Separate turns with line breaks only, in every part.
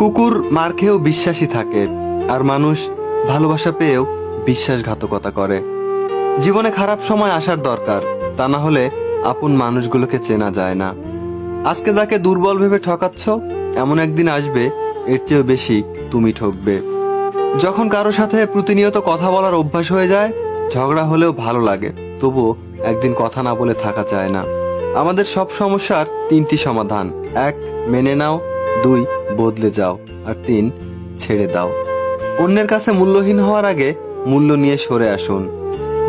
কুকুর মার খেয়েও বিশ্বাসী থাকে, আর মানুষ ভালোবাসা পেয়েও বিশ্বাসঘাতকতা করে। জীবনে খারাপ সময় আসার দরকার, তা না হলে আপন মানুষগুলোকে চেনা যায় না। আজকে যাকে দুর্বল ভেবে ঠকাচ্ছ, এমন একদিন আসবে এর চেয়েও বেশি তুমি ঠকবে। যখন কারো সাথে প্রতিনিয়ত কথা বলার অভ্যাস হয়ে যায়, ঝগড়া হলেও ভালো লাগে, তবুও একদিন কথা না বলে থাকা যায় না। আমাদের সব সমস্যার তিনটি সমাধান: 1, মেনে নাও; 2, বদলে যাও; আর 3, ছেড়ে দাও। অন্যের কাছে মূল্যহীন হওয়ার আগে মূল্য নিয়ে সরে আসুন।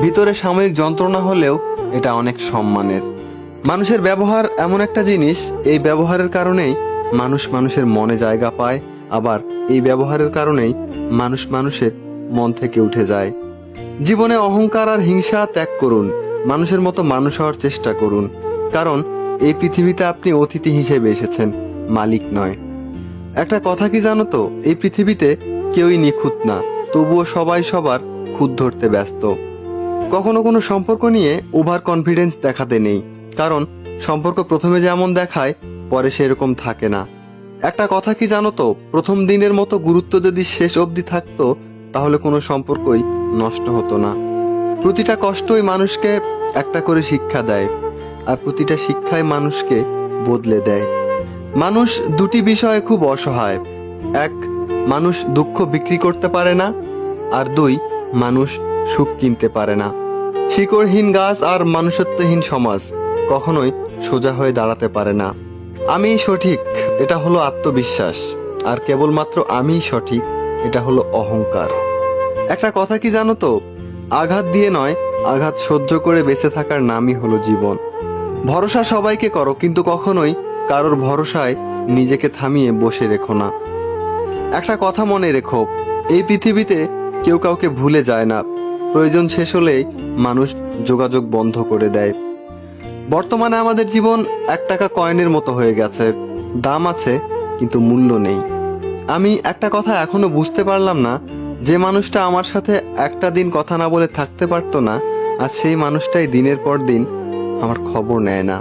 ভিতরে সাময়িক যন্ত্রণা হলেও এটা অনেক সম্মানের। মানুষের ব্যবহার এমন একটা জিনিস, এই ব্যবহারের কারণেই মানুষ মানুষের মনে জায়গা পায়, আবার এই ব্যবহারের কারণেই মানুষ মানুষের মন থেকে উঠে যায়। জীবনে অহংকার আর হিংসা ত্যাগ করুন, মানুষের মতো মানুষ হওয়ার চেষ্টা করুন। কারণ এই পৃথিবীতে আপনি অতিথি হিসেবে এসেছেন, মালিক নয়। একটা কথা কি জানো তো, এই পৃথিবীতে কেউই নিখুঁত না, তবুও সবাই সবার খুঁত ধরতে ব্যস্ত। কখনো কোনো সম্পর্ক নিয়ে ওভার কনফিডেন্স দেখাতে নেই, কারণ সম্পর্ক প্রথমে যেমন দেখায়, পরে সেরকম থাকে না। একটা কথা কি জানো তো, প্রথম দিনের মতো গুরুত্ব যদি শেষ অবধি থাকতো, তাহলে কোনো সম্পর্কই নষ্ট হতো না। প্রতিটা কষ্টই মানুষকে একটা করে শিক্ষা দেয়, আর প্রতিটা শিক্ষাই মানুষকে বদলে দেয়। মানুষ দুটি বিষয়ে খুব অসহায়: 1, মানুষ দুঃখ বিক্রি করতে পারে না; আর 2, মানুষ সুখ কিনতে পারে না। শিকড়হীন গাছ আর মানুষত্বহীন সমাজ কখনোই সোজা হয়ে দাঁড়াতে পারে না। আমিই সঠিক, এটা হলো আত্মবিশ্বাস, আর কেবলমাত্র আমিই সঠিক, এটা হলো অহংকার। একটা কথা কি জানো তো, আঘাত দিয়ে নয়, আঘাত সহ্য করে বেঁচে থাকার নামই হলো জীবন। ভরসা সবাইকে করো, কিন্তু কখনোই কারোর ভরসায় নিজেকে থামিয়ে বসে রেখো না। একটা কথা মনে রেখো, এই পৃথিবীতে কেউ কাউকে ভুলে যায় না, প্রয়োজন শেষ হলেই মানুষ যোগাযোগ বন্ধ করে দেয়। বর্তমানে আমাদের জীবন 1 টাকা কয়েনের মতো হয়ে গেছে, দাম আছে কিন্তু মূল্য নেই। আমি একটা কথা এখনো বুঝতে পারলাম না, যে মানুষটা আমার সাথে একটা দিন কথা না বলে থাকতে পারতো না, আর সেই মানুষটাই দিনের পর দিন আমার খবর নেয় না।